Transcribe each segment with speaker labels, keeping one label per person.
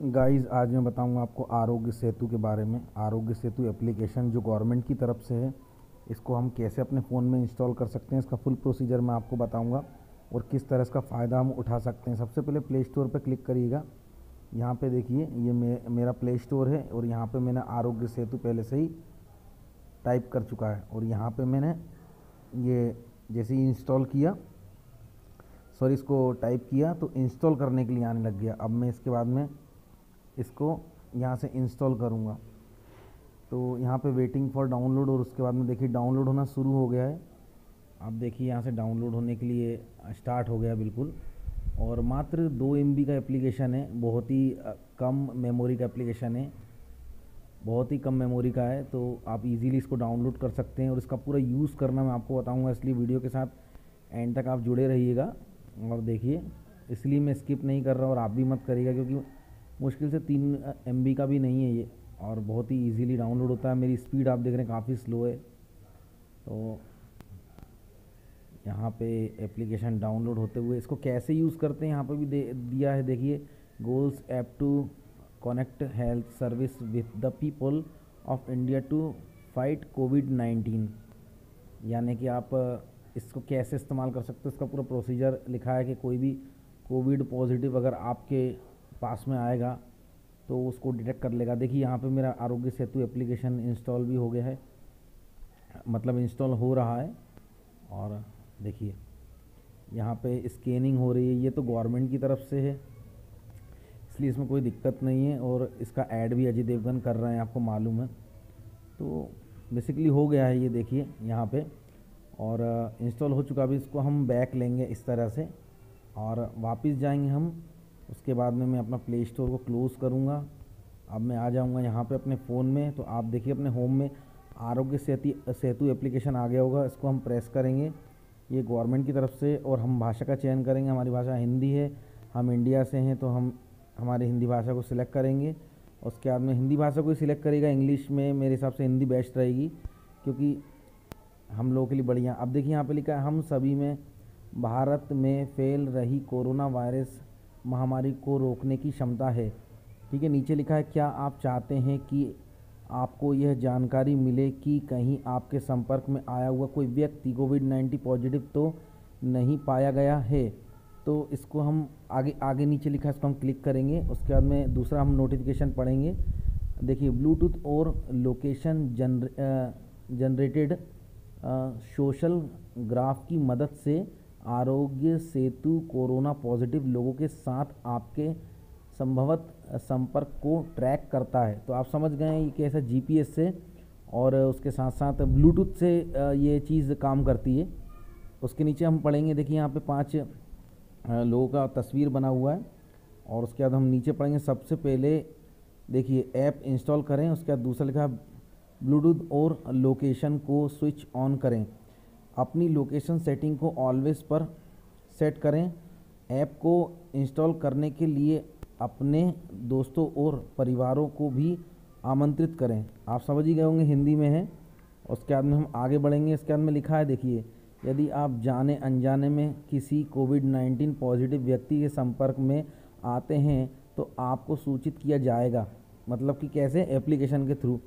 Speaker 1: Guys आज मैं बताऊंगा आपको आरोग्य सेतु के बारे में। आरोग्य सेतु एप्लीकेशन जो गवर्नमेंट की तरफ से है, इसको हम कैसे अपने फ़ोन में इंस्टॉल कर सकते हैं, इसका फुल प्रोसीजर मैं आपको बताऊंगा और किस तरह इसका फ़ायदा हम उठा सकते हैं। सबसे पहले प्ले स्टोर पर क्लिक करिएगा। यहाँ पे देखिए ये मेरा प्ले स्टोर है और यहाँ पे मैंने आरोग्य सेतु पहले से ही टाइप कर चुका है और यहाँ पे मैंने ये जैसे ही इंस्टॉल किया, सॉरी इसको टाइप किया तो इंस्टॉल करने के लिए आने लग गया। अब मैं इसके बाद में इसको यहाँ से इंस्टॉल करूँगा तो यहाँ पे वेटिंग फॉर डाउनलोड और उसके बाद में देखिए डाउनलोड होना शुरू हो गया है। आप देखिए यहाँ से डाउनलोड होने के लिए स्टार्ट हो गया बिल्कुल। और मात्र 2 MB का एप्लीकेशन है, बहुत ही कम मेमोरी का एप्लीकेशन है, बहुत ही कम मेमोरी का है, तो आप इजीली इसको डाउनलोड कर सकते हैं। और इसका पूरा यूज़ करना मैं आपको बताऊंगा, इसलिए वीडियो के साथ एंड तक आप जुड़े रहिएगा और देखिए। इसलिए मैं स्किप नहीं कर रहा और आप भी मत करिएगा, क्योंकि मुश्किल से 3 MB का भी नहीं है ये और बहुत ही इजीली डाउनलोड होता है। मेरी स्पीड आप देख रहे हैं काफ़ी स्लो है। तो यहाँ पे एप्लीकेशन डाउनलोड होते हुए इसको कैसे यूज़ करते हैं यहाँ पे भी दिया है। देखिए, goals app to connect health service with the people of India to fight कोविड-19, यानी कि आप इसको कैसे इस्तेमाल कर सकते हो, इसका पूरा प्रोसीजर लिखा है कि कोई भी कोविड पॉजिटिव अगर आपके पास में आएगा तो उसको डिटेक्ट कर लेगा। देखिए यहाँ पे मेरा आरोग्य सेतु एप्लीकेशन इंस्टॉल भी हो गया है, मतलब इंस्टॉल हो रहा है। और देखिए यहाँ पे स्कैनिंग हो रही है, ये तो गवर्नमेंट की तरफ से है इसलिए इसमें कोई दिक्कत नहीं है। और इसका ऐड भी अजय देवगन कर रहे हैं, आपको मालूम है। तो बेसिकली हो गया है ये, देखिए यहाँ पे और इंस्टॉल हो चुका। अभी इसको हम बैक लेंगे इस तरह से और वापस जाएंगे हम। उसके बाद में मैं अपना प्ले स्टोर को क्लोज़ करूँगा। अब मैं आ जाऊँगा यहाँ पे अपने फ़ोन में, तो आप देखिए अपने होम में आरोग्य सेतु एप्लीकेशन आ गया होगा। इसको हम प्रेस करेंगे, ये गवर्नमेंट की तरफ से, और हम भाषा का चयन करेंगे। हमारी भाषा हिंदी है, हम इंडिया से हैं तो हम हमारी हिंदी भाषा को सिलेक्ट करेंगे। उसके बाद में हिंदी भाषा को ही सिलेक्ट करेगा। इंग्लिश में मेरे हिसाब से हिंदी बेस्ट रहेगी, क्योंकि हम लोगों के लिए बढ़िया। अब देखिए यहाँ पे लिखा है, हम सभी में भारत में फैल रही कोरोना वायरस महामारी को रोकने की क्षमता है। ठीक है, नीचे लिखा है, क्या आप चाहते हैं कि आपको यह जानकारी मिले कि कहीं आपके संपर्क में आया हुआ कोई व्यक्ति कोविड-19 पॉजिटिव तो नहीं पाया गया है। तो इसको हम आगे आगे नीचे लिखा है, इसको हम क्लिक करेंगे। उसके बाद में दूसरा हम नोटिफिकेशन पढ़ेंगे। देखिए, ब्लूटूथ और लोकेशन जनरेटेड सोशल ग्राफ की मदद से आरोग्य सेतु कोरोना पॉजिटिव लोगों के साथ आपके संभवत संपर्क को ट्रैक करता है। तो आप समझ गए ये कैसा GPS से और उसके साथ साथ ब्लूटूथ से ये चीज़ काम करती है। उसके नीचे हम पढ़ेंगे, देखिए यहाँ पे 5 लोगों का तस्वीर बना हुआ है। और उसके बाद हम नीचे पढ़ेंगे, सबसे पहले देखिए ऐप इंस्टॉल करें। उसके बाद दूसरा लिखा है, ब्लूटूथ और लोकेशन को स्विच ऑन करें। अपनी लोकेशन सेटिंग को ऑलवेज पर सेट करें। ऐप को इंस्टॉल करने के लिए अपने दोस्तों और परिवारों को भी आमंत्रित करें। आप समझ ही गए होंगे, हिंदी में है। उसके बाद में हम आगे बढ़ेंगे। इसके बाद में लिखा है, देखिए, यदि आप जाने अनजाने में किसी कोविड-19 पॉजिटिव व्यक्ति के संपर्क में आते हैं तो आपको सूचित किया जाएगा। मतलब कि कैसे, एप्लीकेशन के थ्रू।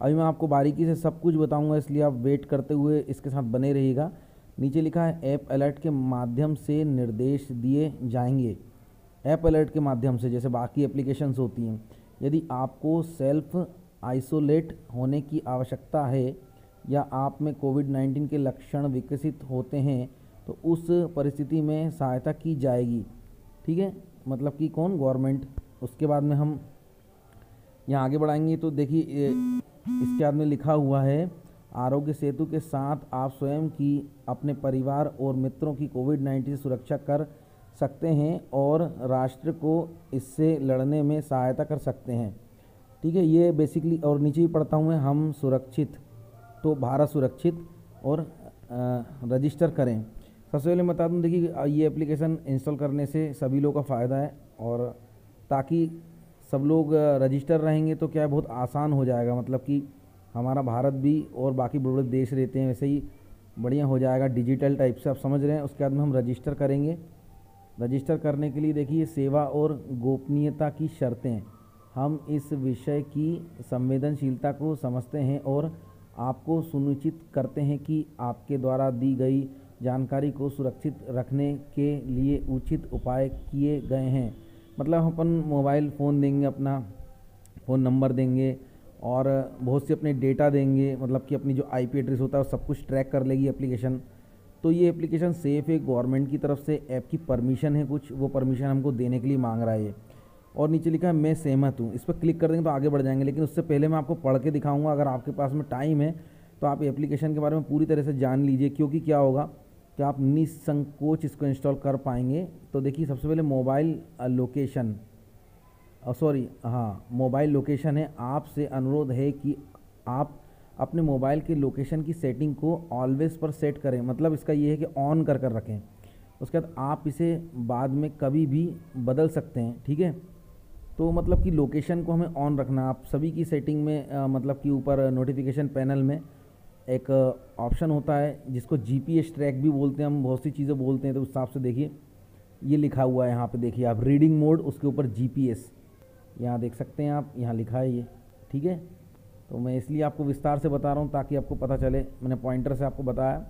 Speaker 1: अभी मैं आपको बारीकी से सब कुछ बताऊंगा, इसलिए आप वेट करते हुए इसके साथ बने रहिएगा। नीचे लिखा है, ऐप अलर्ट के माध्यम से निर्देश दिए जाएंगे। ऐप अलर्ट के माध्यम से, जैसे बाकी एप्लीकेशंस होती हैं। यदि आपको सेल्फ आइसोलेट होने की आवश्यकता है या आप में कोविड-19 के लक्षण विकसित होते हैं तो उस परिस्थिति में सहायता की जाएगी। ठीक है, मतलब कि कौन, गवर्नमेंट। उसके बाद में हम यहाँ आगे बढ़ाएंगे तो देखिए इसके बाद में लिखा हुआ है, आरोग्य सेतु के साथ आप स्वयं की, अपने परिवार और मित्रों की कोविड-19 से सुरक्षा कर सकते हैं और राष्ट्र को इससे लड़ने में सहायता कर सकते हैं। ठीक है, ये बेसिकली। और नीचे ही पढ़ता हूँ मैं, हम सुरक्षित, तो भारत सुरक्षित और रजिस्टर करें। सबसे पहले बता दूँ, देखिए ये एप्लीकेशन इंस्टॉल करने से सभी लोगों का फ़ायदा है, और ताकि सब लोग रजिस्टर रहेंगे तो क्या है, बहुत आसान हो जाएगा। मतलब कि हमारा भारत भी और बाकी बड़े देश रहते हैं वैसे ही बढ़िया हो जाएगा, डिजिटल टाइप से, आप समझ रहे हैं। उसके बाद में हम रजिस्टर करेंगे। रजिस्टर करने के लिए देखिए सेवा और गोपनीयता की शर्तें। हम इस विषय की संवेदनशीलता को समझते हैं और आपको सुनिश्चित करते हैं कि आपके द्वारा दी गई जानकारी को सुरक्षित रखने के लिए उचित उपाय किए गए हैं। मतलब अपन मोबाइल फ़ोन देंगे, अपना फ़ोन नंबर देंगे और बहुत से अपने डेटा देंगे, मतलब कि अपनी जो आईपी एड्रेस होता है वो सब कुछ ट्रैक कर लेगी एप्लीकेशन। तो ये एप्लीकेशन सेफ़ है, गवर्नमेंट की तरफ से ऐप की परमिशन है, कुछ वो परमिशन हमको देने के लिए मांग रहा है ये। और नीचे लिखा है मैं सहमत हूँ, इस पर क्लिक कर देंगे तो आगे बढ़ जाएंगे। लेकिन उससे पहले मैं आपको पढ़ के दिखाऊंगा, अगर आपके पास में टाइम है तो आप एप्लीकेशन के बारे में पूरी तरह से जान लीजिए, क्योंकि क्या होगा कि आप निसंकोच इसको इंस्टॉल कर पाएंगे। तो देखिए सबसे पहले मोबाइल लोकेशन, मोबाइल लोकेशन है। आपसे अनुरोध है कि आप अपने मोबाइल के लोकेशन की सेटिंग को ऑलवेज पर सेट करें। मतलब इसका ये है कि ऑन कर कर रखें, उसके बाद आप इसे बाद में कभी भी बदल सकते हैं, ठीक है। तो मतलब कि लोकेशन को हमें ऑन रखना। आप सभी की सेटिंग में मतलब कि ऊपर नोटिफिकेशन पैनल में एक ऑप्शन होता है जिसको जीपीएस ट्रैक भी बोलते हैं, हम बहुत सी चीज़ें बोलते हैं। तो उस हिसाब से देखिए ये लिखा हुआ है यहाँ पे, देखिए आप रीडिंग मोड, उसके ऊपर जीपीएस यहाँ देख सकते हैं आप, यहाँ लिखा है ये, ठीक है। तो मैं इसलिए आपको विस्तार से बता रहा हूँ ताकि आपको पता चले, मैंने पॉइंटर से आपको बताया।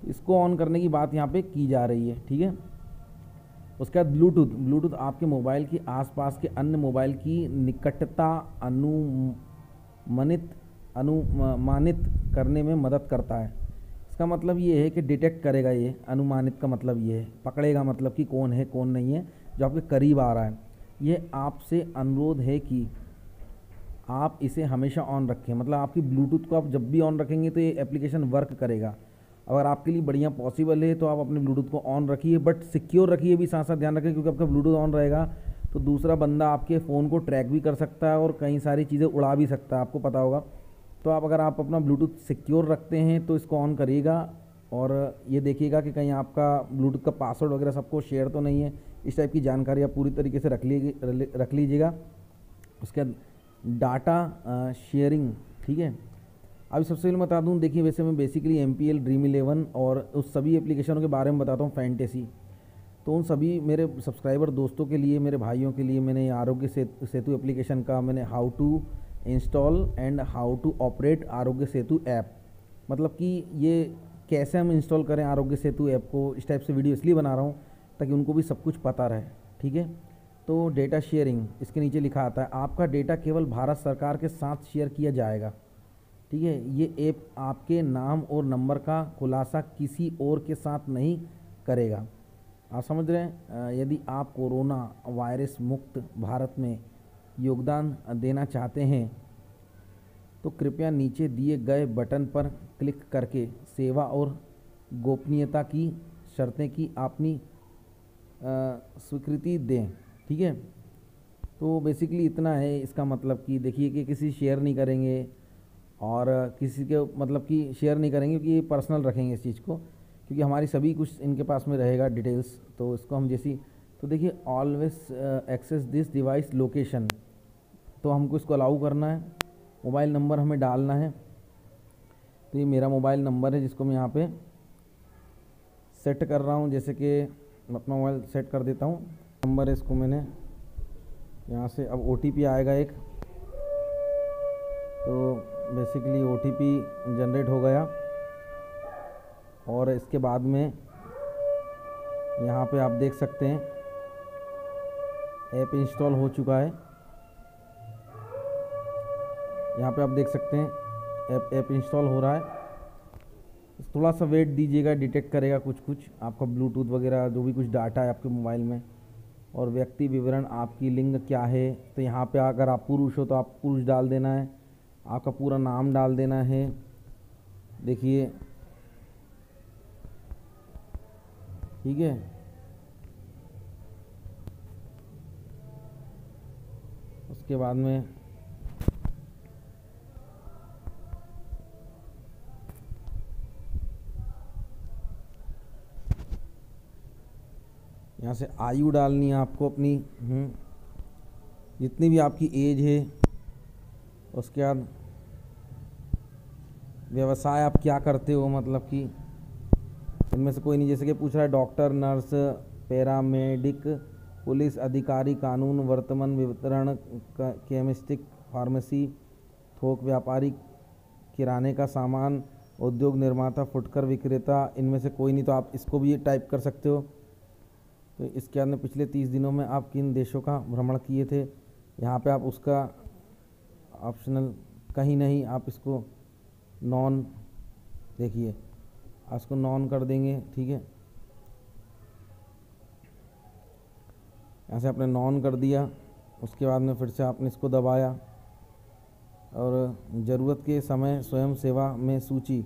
Speaker 1: इसको ऑन करने की बात यहाँ पे की जा रही है, ठीक है। उसके बाद ब्लूटूथ आपके मोबाइल के आसपास के अन्य मोबाइल की निकटता अनुमानित करने में मदद करता है। इसका मतलब ये है कि डिटेक्ट करेगा, ये अनुमानित का मतलब ये है पकड़ेगा, मतलब कि कौन है कौन नहीं है जो आपके करीब आ रहा है। ये आपसे अनुरोध है कि आप इसे हमेशा ऑन रखें। मतलब आपकी ब्लूटूथ को आप जब भी ऑन रखेंगे तो ये एप्लीकेशन वर्क करेगा। अगर आपके लिए बढ़िया पॉसिबल है तो आप अपने ब्लूटूथ को ऑन रखिए, बट सिक्योर रखिए भी, साथ साथ ध्यान रखें, क्योंकि आपका ब्लूटूथ ऑन रहेगा तो दूसरा बंदा आपके फ़ोन को ट्रैक भी कर सकता है और कई सारी चीज़ें उड़ा भी सकता है, आपको पता होगा। तो अगर आप अपना ब्लूटूथ सिक्योर रखते हैं तो इसको ऑन करिएगा और ये देखिएगा कि कहीं आपका ब्लूटूथ का पासवर्ड वगैरह सबको शेयर तो नहीं है। इस टाइप की जानकारी आप पूरी तरीके से रख लीजिएगा। उसके बाद डाटा शेयरिंग, ठीक है। अभी सबसे पहले बता दूं, देखिए वैसे मैं बेसिकली MPL, ड्रीम 11 और उस सभी एप्लीकेशनों के बारे में बताता हूं, फैंटेसी। तो उन सभी मेरे सब्सक्राइबर दोस्तों के लिए, मेरे भाइयों के लिए मैंने आरोग्य सेतु एप्लीकेशन का मैंने how to install and how to operate Aarogya Setu app, मतलब कि ये कैसे हम इंस्टॉल करें आरोग्य सेतु ऐप को, इस टाइप से वीडियो इसलिए बना रहा हूँ ताकि उनको भी सब कुछ पता रहे, ठीक है। तो डेटा शेयरिंग, इसके नीचे लिखा आता है आपका डेटा केवल भारत सरकार के साथ शेयर किया जाएगा, ठीक है। ये ऐप आपके नाम और नंबर का खुलासा किसी और के साथ नहीं करेगा। आप समझ रहे हैं। यदि आप कोरोना वायरस मुक्त भारत में योगदान देना चाहते हैं तो कृपया नीचे दिए गए बटन पर क्लिक करके सेवा और गोपनीयता की शर्तें की अपनी स्वीकृति दें, ठीक है। तो बेसिकली इतना है इसका मतलब कि देखिए कि किसी शेयर नहीं करेंगे और किसी के मतलब कि शेयर नहीं करेंगे क्योंकि ये पर्सनल रखेंगे इस चीज़ को, क्योंकि हमारी सभी कुछ इनके पास में रहेगा डिटेल्स। तो इसको हम तो देखिए always access this device location, तो हमको इसको अलाउ करना है। मोबाइल नंबर हमें डालना है, तो ये मेरा मोबाइल नंबर है जिसको मैं यहाँ पे सेट कर रहा हूँ। जैसे कि मैं अपना मोबाइल सेट कर देता हूँ, नंबर है, इसको मैंने यहाँ से, अब OTP आएगा एक, तो बेसिकली OTP जनरेट हो गया और इसके बाद में यहाँ पे आप देख सकते हैं ऐप इंस्टॉल हो चुका है। यहाँ पे आप देख सकते हैं ऐप इंस्टॉल हो रहा है। थोड़ा सा वेट दीजिएगा, डिटेक्ट करेगा कुछ आपका ब्लूटूथ वगैरह जो भी कुछ डाटा है आपके मोबाइल में, और व्यक्ति विवरण, आपकी लिंग क्या है। तो यहाँ पे अगर आप पुरुष हो तो आप पुरुष डाल देना है, आपका पूरा नाम डाल देना है। देखिए ठीक है, उसके बाद में यहाँ से आयु डालनी है आपको अपनी, जितनी भी आपकी एज है। उसके बाद व्यवसाय आप क्या करते हो, मतलब कि इनमें से कोई नहीं, जैसे कि पूछ रहा है डॉक्टर, नर्स, पैरामेडिक, पुलिस अधिकारी, कानून, वर्तमान वितरण, केमिस्टिक, फार्मेसी, थोक व्यापारी, किराने का सामान, उद्योग निर्माता, फुटकर विक्रेता, इनमें से कोई नहीं। तो आप इसको भी टाइप कर सकते हो। तो इसके अंदर पिछले 30 दिनों में आप किन देशों का भ्रमण किए थे, यहाँ पे आप उसका ऑप्शनल कहीं नहीं, आप इसको नॉन, देखिए इसको नॉन कर देंगे, ठीक है। यहाँ से आपने नॉन कर दिया, उसके बाद में फिर से आपने इसको दबाया और ज़रूरत के समय स्वयं सेवा में सूची